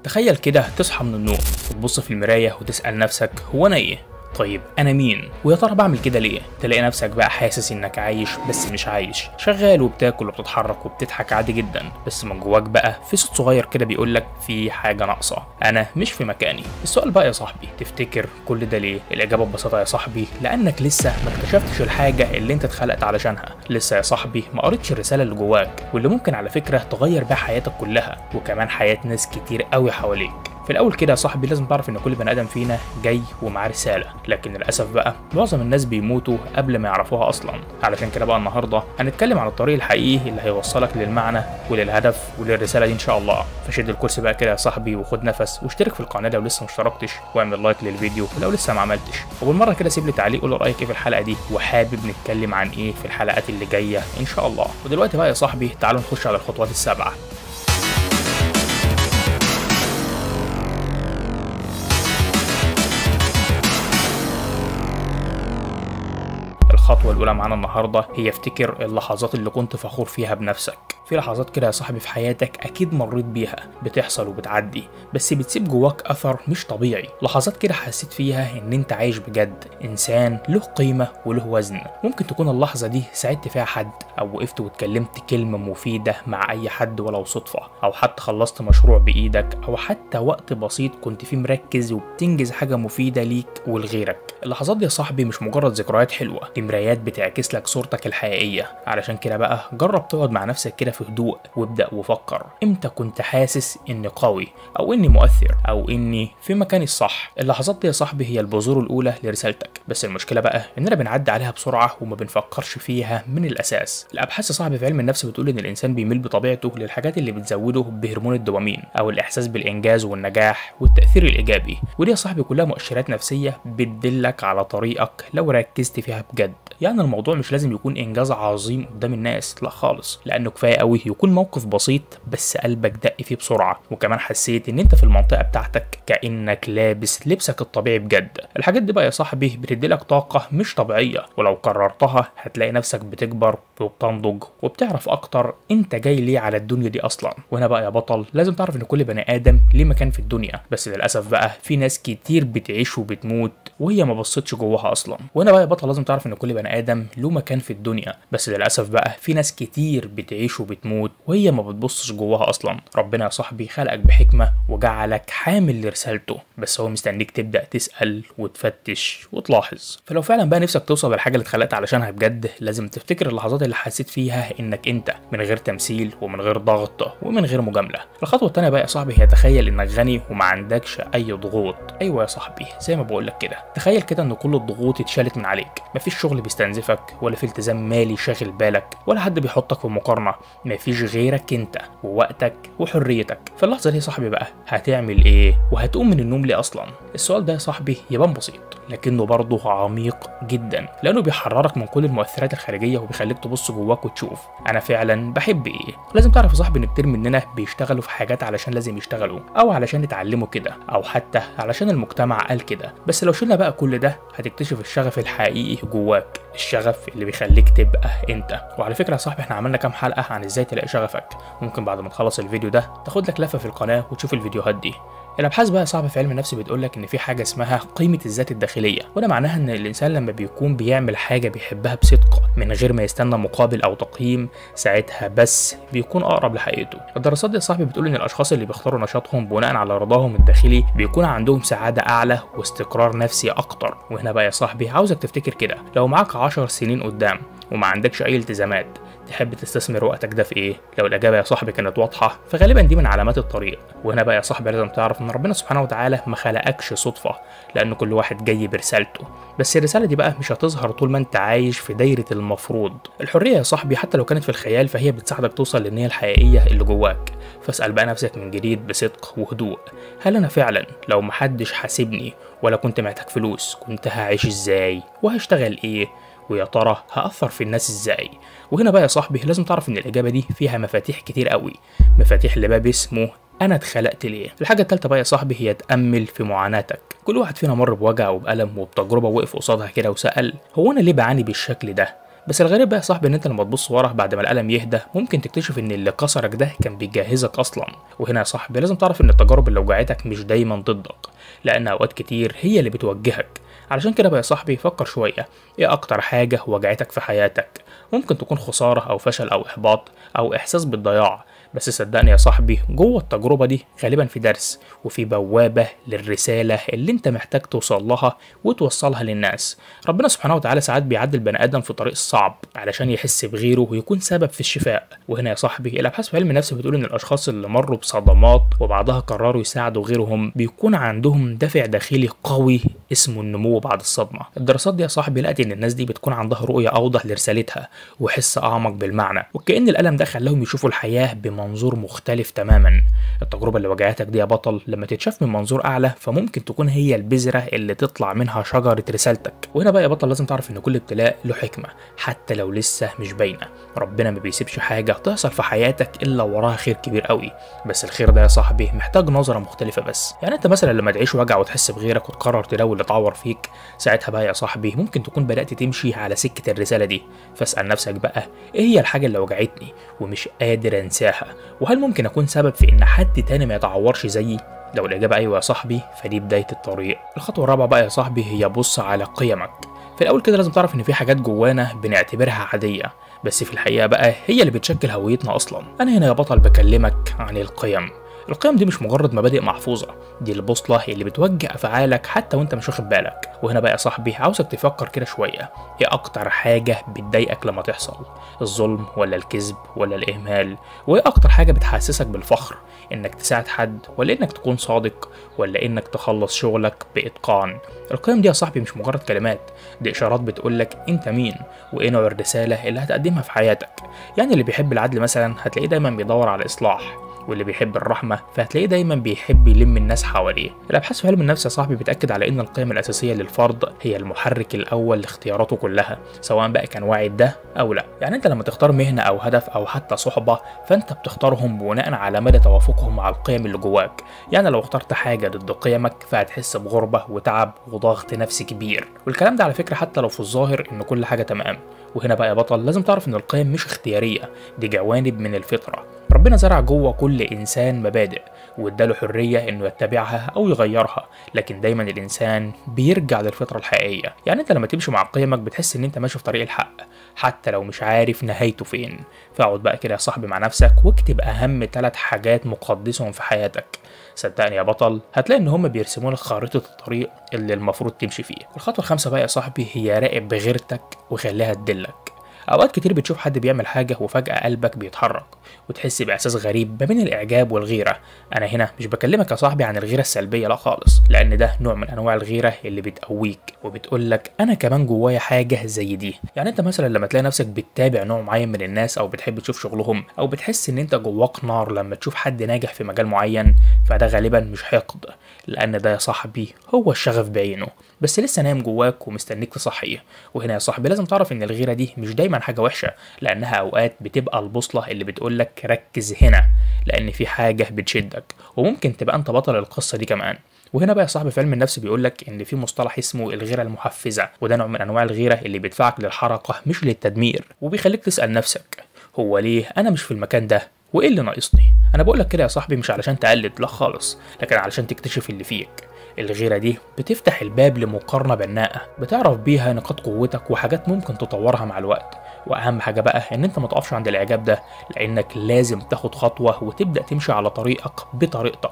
تخيل كده تصحى من النوم وتبص في المراية وتسأل نفسك هو أنا إيه؟ طيب أنا مين؟ ويا ترى بعمل كده ليه؟ تلاقي نفسك بقى حاسس إنك عايش بس مش عايش، شغال وبتاكل وبتتحرك وبتضحك عادي جدا، بس من جواك بقى في صوت صغير كده بيقولك في حاجة ناقصة، أنا مش في مكاني. السؤال بقى يا صاحبي، تفتكر كل ده ليه؟ الإجابة ببساطة يا صاحبي لأنك لسه ما اكتشفتش الحاجة اللي أنت اتخلقت علشانها، لسه يا صاحبي ما قريتش الرسالة اللي جواك واللي ممكن على فكرة تغير بيها حياتك كلها وكمان حياة ناس كتير قوي حواليك. في الاول كده يا صاحبي لازم تعرف ان كل بني ادم فينا جاي ومعاه رساله، لكن للاسف بقى معظم الناس بيموتوا قبل ما يعرفوها اصلا. علشان كده بقى النهارده هنتكلم عن الطريق الحقيقي اللي هيوصلك للمعنى وللهدف وللرساله دي ان شاء الله. فشد الكرسي بقى كده يا صاحبي وخد نفس واشترك في القناه لو لسه ما اشتركتش، واعمل لايك للفيديو لو لسه ما عملتش، وبالمره كده سيب لي تعليق قول رايك ايه في الحلقه دي وحابب نتكلم عن ايه في الحلقات اللي جايه ان شاء الله. ودلوقتي بقى يا صاحبي تعالوا نخش على الخطوات السبعه. الخطوة الأولى معانا النهاردة هي افتكر اللحظات اللي كنت فخور فيها بنفسك. في لحظات كده يا صاحبي في حياتك أكيد مريت بيها، بتحصل وبتعدي بس بتسيب جواك أثر مش طبيعي، لحظات كده حسيت فيها إن أنت عايش بجد، إنسان له قيمة وله وزن. ممكن تكون اللحظة دي ساعدت فيها حد، أو وقفت واتكلمت كلمة مفيدة مع أي حد ولو صدفة، أو حتى خلصت مشروع بإيدك، أو حتى وقت بسيط كنت فيه مركز وبتنجز حاجة مفيدة ليك ولغيرك. اللحظات دي يا صاحبي مش مجرد ذكريات حلوة، دي مرايات بتعكس لك صورتك الحقيقية. علشان كده بقى جرب تقعد مع نفسك كده في هدوء وابدأ وفكر، امتى كنت حاسس اني قوي او اني مؤثر او اني في مكاني الصح. اللحظات دي يا صاحبي هي البذور الاولى لرسالتك، بس المشكلة بقى اننا بنعدي عليها بسرعة وما بنفكرش فيها من الاساس. الابحاث يا صاحبي في علم النفس بتقول ان الانسان بيميل بطبيعته للحاجات اللي بتزوده بهرمون الدوبامين او الاحساس بالانجاز والنجاح والتأثير الايجابي، ودي يا صاحبي كلها مؤشرات نفسية بتدلك على طريقك لو ركزت فيها بجد. يعني الموضوع مش لازم يكون انجاز عظيم قدام الناس، لا خالص، لانه كفايه قوي يكون موقف بسيط بس قلبك دق فيه بسرعه وكمان حسيت ان انت في المنطقه بتاعتك كانك لابس لبسك الطبيعي بجد. الحاجات دي بقى يا صاحبي بتديلك طاقه مش طبيعيه، ولو كررتها هتلاقي نفسك بتكبر وبتنضج وبتعرف اكتر انت جاي ليه على الدنيا دي اصلا. وهنا بقى يا بطل لازم تعرف ان كل بني ادم ليه مكان في الدنيا، بس للاسف بقى في ناس كتير بتعيش وبتموت وهي ما بصتش جواها اصلا. وهنا بقى يا بطل لازم تعرف ان كل بني ادم له مكان في الدنيا، بس للاسف بقى في ناس كتير بتعيش وبتموت وهي ما بتبصش جواها اصلا. ربنا يا صاحبي خلقك بحكمه وجعلك حامل لرسالته، بس هو مستنيك تبدا تسال وتفتش وتلاحظ. فلو فعلا بقى نفسك توصل للحاجه اللي اتخلقت علشانها بجد لازم تفتكر اللحظات اللي حسيت فيها انك انت، من غير تمثيل ومن غير ضغط ومن غير مجامله. الخطوه الثانيه بقى يا صاحبي هي تخيل انك غني وما عندكش اي ضغوط. ايوه يا صاحبي زي ما بقول لك كده، تخيل كده ان كل الضغوط اتشالت من عليك، مفيش شغل بيستنزفك ولا في التزام مالي شاغل بالك ولا حد بيحطك في مقارنه، مفيش غيرك انت ووقتك وحريتك. في اللحظه دي يا صاحبي بقى هتعمل ايه وهتقوم من النوم ليه اصلا؟ السؤال ده يا صاحبي يبان بسيط لكنه برضه عميق جدا، لانه بيحررك من كل المؤثرات الخارجيه وبيخليك تبص جواك وتشوف انا فعلا بحب ايه. لازم تعرف يا صاحبي ان كتير مننا بيشتغلوا في حاجات علشان لازم يشتغلوا او علشان يتعلموا كده او حتى علشان المجتمع قال كده، بس لو شلنا بقى كل ده هتكتشف الشغف الحقيقي جواك، الشغف اللي بيخليك تبقى انت. وعلى فكره يا صاحبي احنا عملنا كام حلقه عن ازاي تلاقي شغفك، ممكن بعد ما تخلص الفيديو ده تاخد لك لفه في القناه وتشوف الفيديوهات دي. الابحاث بقى صعبه في علم النفس بتقولك ان في حاجه اسمها قيمه الذات الداخليه، وده معناها ان الانسان لما بيكون بيعمل حاجه بيحبها بصدق من غير ما يستنى مقابل او تقييم ساعتها بس بيكون اقرب لحقيقته. الدراسات دي يا صاحبي بتقول ان الاشخاص اللي بيختاروا نشاطهم بناء على رضاهم الداخلي بيكون عندهم سعاده اعلى واستقرار نفسي اكتر. وهنا بقى يا صاحبي عاوزك تفتكر كده، لو معاك 10 سنين قدام وما عندكش اي التزامات تحب تستثمر وقتك ده في ايه؟ لو الاجابه يا صاحبي كانت واضحه فغالبا دي من علامات الطريق. وهنا بقى يا صاحبي لازم تعرف ان ربنا سبحانه وتعالى ما خلقكش صدفه، لان كل واحد جاي برسالته، بس الرساله دي بقى مش هتظهر طول ما انت عايش في دايره المفروض. الحريه يا صاحبي حتى لو كانت في الخيال فهي بتساعدك توصل للنيه الحقيقيه اللي جواك. فاسال بقى نفسك من جديد بصدق وهدوء، هل انا فعلا لو محدش حاسبني ولا كنت محتاج فلوس كنت هعيش ازاي وهشتغل ايه ويا ترى هأثر في الناس ازاي؟ وهنا بقى يا صاحبي لازم تعرف ان الاجابه دي فيها مفاتيح كتير قوي، مفاتيح لباب اسمه انا اتخلقت ليه. الحاجه الثالثه بقى يا صاحبي هي تامل في معاناتك. كل واحد فينا مر بوجع وبألم وبتجربه وقف قصادها كده وسأل هو انا ليه بعاني بالشكل ده؟ بس الغريب بقى يا صاحبي ان انت لما تبص ورا بعد ما الالم يهدى ممكن تكتشف ان اللي كسرك ده كان بيجهزك اصلا. وهنا يا صاحبي لازم تعرف ان التجارب اللي وجعتك مش دايما ضدك، لان اوقات كتير هي اللي بتوجهك. علشان كده بقى يا صاحبي فكر شويه، ايه اكتر حاجه وجعتك في حياتك؟ ممكن تكون خساره او فشل او احباط او احساس بالضياع، بس صدقني يا صاحبي جوه التجربة دي غالبا في درس وفي بوابة للرسالة اللي انت محتاج توصل لها وتوصلها للناس. ربنا سبحانه وتعالى ساعات بيعدي البني آدم في طريق الصعب علشان يحس بغيره ويكون سبب في الشفاء. وهنا يا صاحبي الأبحاث في علم النفس بتقول إن الأشخاص اللي مروا بصدمات وبعدها قرروا يساعدوا غيرهم بيكون عندهم دافع داخلي قوي اسمه النمو بعد الصدمة. الدراسات دي يا صاحبي لقت إن الناس دي بتكون عندها رؤية أوضح لرسالتها وحس أعمق بالمعنى، وكأن الألم ده خلاهم يشوفوا الحياة بمنظور مختلف تماما. التجربة اللي وجعتك دي يا بطل لما تتشاف من منظور أعلى فممكن تكون هي البذرة اللي تطلع منها شجرة رسالتك. وهنا بقى يا بطل لازم تعرف إن كل ابتلاء له حكمة حتى لو لسه مش باينة. ربنا ما بيسيبش حاجة تحصل في حياتك إلا وراها خير كبير قوي، بس الخير ده يا صاحبي محتاج نظرة مختلفة. بس يعني أنت مثلا لما تعيش وجع وتحس بغيرك وتقرر تلوي اللي اتعور فيك، ساعتها بقى يا صاحبي ممكن تكون بدأت تمشي على سكة الرسالة دي. فاسأل نفسك بقى ايه هي الحاجة اللي وجعتني ومش قادر انساها، وهل ممكن اكون سبب في ان حد تاني ما يتعورش زيي؟ لو الاجابة ايوه يا صاحبي فدي بداية الطريق. الخطوة الرابعة بقى يا صاحبي هي بص على قيمك. في الاول كده لازم تعرف ان في حاجات جوانا بنعتبرها عادية، بس في الحقيقة بقى هي اللي بتشكل هويتنا اصلا. انا هنا يا بطل بكلمك عن القيم. القيم دي مش مجرد مبادئ محفوظة، دي البوصلة اللي بتوجه أفعالك حتى وانت مش واخد بالك. وهنا بقى يا صاحبي عاوزك تفكر كده شوية، ايه أكتر حاجة بتضايقك لما تحصل؟ الظلم ولا الكذب ولا الإهمال؟ وايه أكتر حاجة بتحسسك بالفخر؟ إنك تساعد حد ولا إنك تكون صادق ولا إنك تخلص شغلك بإتقان؟ القيم دي يا صاحبي مش مجرد كلمات، دي إشارات بتقولك أنت مين وإيه نوع الرسالة اللي هتقدمها في حياتك. يعني اللي بيحب العدل مثلا هتلاقيه دايما بيدور على الإصلاح، واللي بيحب الرحمة فهتلاقيه دايما بيحب يلم الناس حواليه. الأبحاث في علم النفس يا صاحبي بتأكد على إن القيم الأساسية للفرد هي المحرك الأول لاختياراته كلها، سواء بقى كان واعي ده أو لا. يعني أنت لما تختار مهنة أو هدف أو حتى صحبة فأنت بتختارهم بناء على مدى توافقهم مع القيم اللي جواك. يعني لو اخترت حاجة ضد قيمك فهتحس بغربة وتعب وضغط نفسي كبير، والكلام ده على فكرة حتى لو في الظاهر إن كل حاجة تمام. وهنا بقى يا بطل لازم تعرف إن القيم مش اختيارية، دي جوانب من الفطرة. ربنا زرع جوه كل إنسان مبادئ واداله حرية إنه يتبعها أو يغيرها، لكن دايما الإنسان بيرجع للفطرة الحقيقية. يعني أنت لما تمشي مع قيمك بتحس إن أنت ماشي في طريق الحق حتى لو مش عارف نهايته فين. فاقعد بقى كده يا صاحبي مع نفسك واكتب أهم 3 حاجات مقدسهم في حياتك. صدقني يا بطل هتلاقي إن هما بيرسموا لك خريطة الطريق اللي المفروض تمشي فيه. الخطوة ال5 بقى يا صاحبي هي راقب بغيرتك وخليها تدلك. اوقات كتير بتشوف حد بيعمل حاجه وفجاه قلبك بيتحرك وتحس باحساس غريب ما بين الاعجاب والغيره. انا هنا مش بكلمك يا صاحبي عن الغيره السلبيه لا خالص، لان ده نوع من انواع الغيره اللي بتقويك وبتقولك انا كمان جوايا حاجه زي دي. يعني انت مثلا لما تلاقي نفسك بتتابع نوع معين من الناس او بتحب تشوف شغلهم او بتحس ان انت جواك نار لما تشوف حد ناجح في مجال معين، فده غالبا مش حقد، لان ده يا صاحبي هو الشغف بعينه بس لسه نايم جواك ومستنيك تصحيه. وهنا يا صاحبي لازم تعرف ان الغيره دي مش دايما حاجه وحشه، لانها اوقات بتبقى البوصله اللي بتقولك ركز هنا لان في حاجه بتشدك وممكن تبقى انت بطل القصه دي كمان. وهنا بقى يا صاحبي في علم النفس بيقولك ان في مصطلح اسمه الغيره المحفزه، وده نوع من انواع الغيره اللي بيدفعك للحركه مش للتدمير، وبيخليك تسال نفسك هو ليه انا مش في المكان ده وايه اللي ناقصني. انا بقولك كده يا صاحبي مش علشان تقلد لا خالص، لكن علشان تكتشف اللي فيك. الغيرة دي بتفتح الباب لمقارنة بناءة بتعرف بيها نقاط قوتك وحاجات ممكن تطورها مع الوقت. واهم حاجة بقى ان انت ما تقفش عند الاعجاب ده، لانك لازم تاخد خطوة وتبدأ تمشي على طريقك بطريقتك.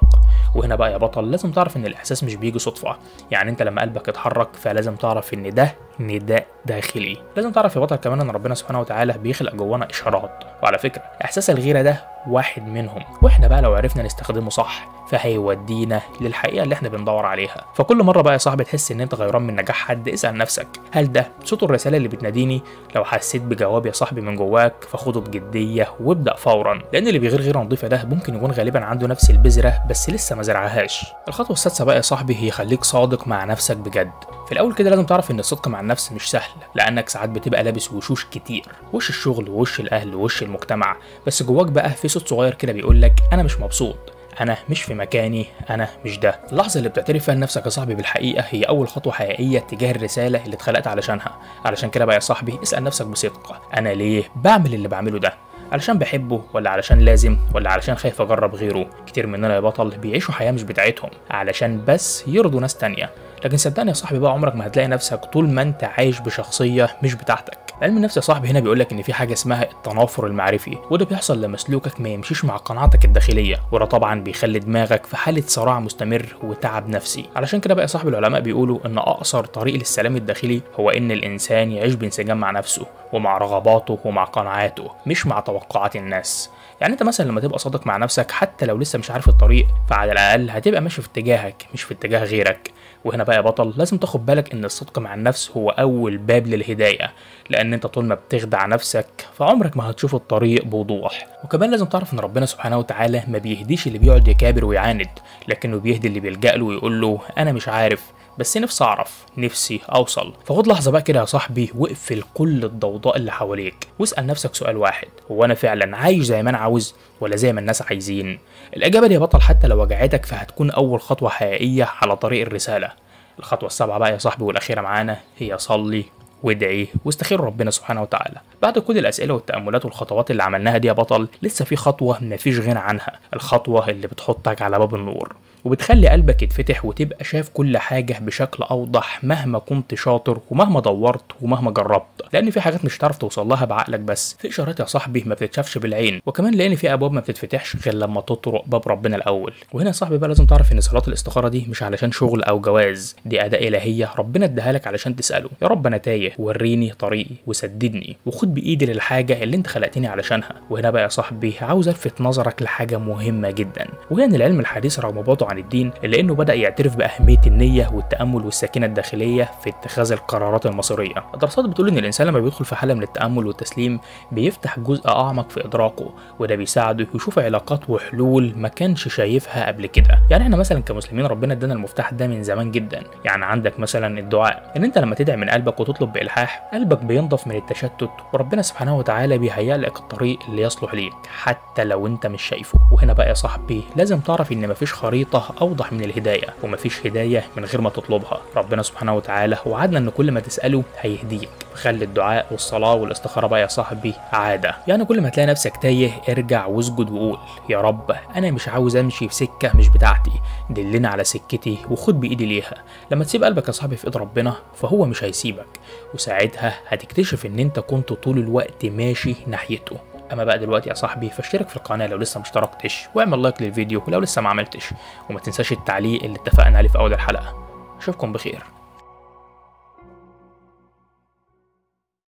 وهنا بقى يا بطل لازم تعرف ان الاحساس مش بيجي صدفة. يعني انت لما قلبك يتحرك فلازم تعرف ان ده نداء داخلي. لازم تعرف يا بطل كمان ان ربنا سبحانه وتعالى بيخلق جوانا اشارات، وعلى فكرة احساس الغيرة ده واحد منهم، واحنا بقى لو عرفنا نستخدمه صح فهيودينا للحقيقة اللي احنا بندور عليها. فكل مرة بقى يا صاحبي تحس ان انت غيران من نجاح حد اسأل نفسك هل ده صوت الرسالة اللي بتناديني؟ لو حسيت بجواب يا صاحبي من جواك فخده بجدية وابدأ فورا، لان اللي بيغير غيرة نظيفة ده ممكن يكون غالبا عنده نفس البذرة بس لسه ما زرعهاش. الخطوة السادسة بقى يا صاحبي هي خليك صادق مع نفسك بجد. في الاول كده لازم تعرف ان الصدق مع النفس مش سهل، لانك ساعات بتبقى لابس وشوش كتير، وش الشغل ووش الاهل ووش المجتمع، بس جواك بقى في صوت صغير كده بيقولك انا مش مبسوط، انا مش في مكاني، انا مش ده. اللحظه اللي بتعترف فيها لنفسك يا صاحبي بالحقيقه هي اول خطوه حقيقيه تجاه الرساله اللي اتخلقت علشانها. علشان كده بقى يا صاحبي اسال نفسك بصدق، انا ليه بعمل اللي بعمله ده؟ علشان بحبه، ولا علشان لازم، ولا علشان خايف اجرب غيره؟ كتير مننا يا بطل بيعيشوا حياه مش بتاعتهم علشان بس يرضوا ناس تانية. لكن صدقني يا صاحبي بقى عمرك ما هتلاقي نفسك طول ما انت عايش بشخصيه مش بتاعتك. علم النفس يا صاحبي هنا بيقولك ان في حاجه اسمها التنافر المعرفي، وده بيحصل لما سلوكك ما يمشيش مع قناعاتك الداخليه، وده طبعا بيخلي دماغك في حاله صراع مستمر وتعب نفسي. علشان كده بقى يا صاحبي العلماء بيقولوا ان اقصر طريق للسلام الداخلي هو ان الانسان يعيش بانسجام مع نفسه ومع رغباته ومع قناعاته، مش مع توقعات الناس. يعني انت مثلا لما تبقى صادق مع نفسك حتى لو لسه مش عارف الطريق، فعلى الاقل هتبقى ماشي في اتجاهك مش في اتجاه غيرك. وهنا بقى يا بطل لازم تاخد بالك ان الصدق مع النفس هو اول باب للهدايه، لان انت طول ما بتخدع نفسك فعمرك ما هتشوف الطريق بوضوح. وكمان لازم تعرف ان ربنا سبحانه وتعالى ما بيهديش اللي بيقعد يكابر ويعاند، لكنه بيهدي اللي بيلجأ له ويقول له انا مش عارف بس نفسي اعرف، نفسي اوصل. فخد لحظه بقى كده يا صاحبي واقفل كل الضوضاء اللي حواليك واسال نفسك سؤال واحد، هو انا فعلا عايش زي ما انا عاوز ولا زي ما الناس عايزين؟ الاجابه دي يا بطل حتى لو وجعتك فهتكون اول خطوه حقيقيه على طريق الرساله. الخطوه السابعه بقى يا صاحبي والاخيره معانا هي صلي وادعي واستخير ربنا سبحانه وتعالى. بعد كل الاسئله والتاملات والخطوات اللي عملناها دي يا بطل لسه في خطوه مفيش غنى عنها، الخطوه اللي بتحطك على باب النور وبتخلي قلبك يتفتح وتبقى شايف كل حاجه بشكل اوضح مهما كنت شاطر ومهما دورت ومهما جربت. لان في حاجات مش هتعرف توصل لها بعقلك بس، في اشارات يا صاحبي ما بتتشافش بالعين، وكمان لان في ابواب ما بتتفتحش غير لما تطرق باب ربنا الاول. وهنا يا صاحبي بقى لازم تعرف ان صلاه الاستخاره دي مش علشان شغل او جواز، دي اداه الهيه ربنا اداها لك علشان تساله يا رب انا تايه وريني طريقي وسددني وخد بايدي للحاجه اللي انت خلقتني علشانها. وهنا بقى يا صاحبي عاوز الفت نظرك لحاجه مهمه جدا، وهي ان العلم الحديث رغم بعده عن الدين الا انه بدا يعترف باهميه النيه والتامل والسكينه الداخليه في اتخاذ القرارات المصيريه. الدراسات بتقول ان الانسان لما بيدخل في حاله من التامل والتسليم بيفتح جزء اعمق في ادراكه، وده بيساعده يشوف علاقات وحلول ما كانش شايفها قبل كده. يعني احنا مثلا كمسلمين ربنا ادانا المفتاح ده من زمان جدا. يعني عندك مثلا الدعاء، ان انت لما تدعي من قلبك وتطلب بالحاح قلبك بينضف من التشتت، وربنا سبحانه وتعالى بيهيئ لك الطريق اللي يصلح ليك حتى لو انت مش شايفه. وهنا بقى يا صاحبي لازم تعرف ان مفيش خريطه اوضح من الهدايه، ومفيش هدايه من غير ما تطلبها. ربنا سبحانه وتعالى وعدنا ان كل ما تساله هيهديك. خلي الدعاء والصلاه والاستخاره بقى يا صاحبي عاده. يعني كل ما تلاقي نفسك تايه ارجع واسجد وقول يا رب انا مش عاوز امشي في سكه مش بتاعتي، دلنا على سكتي وخد بايدي ليها. لما تسيب قلبك يا صاحبي في ايد ربنا فهو مش هيسيبك، وساعتها هتكتشف ان انت كنت طول الوقت ماشي ناحيته. اما بقى دلوقتي يا صاحبي فاشترك في القناه لو لسه مشتركتش، واعمل لايك للفيديو ولو لسه ما عملتش، وما تنساش التعليق اللي اتفقنا عليه في اول الحلقه. اشوفكم بخير.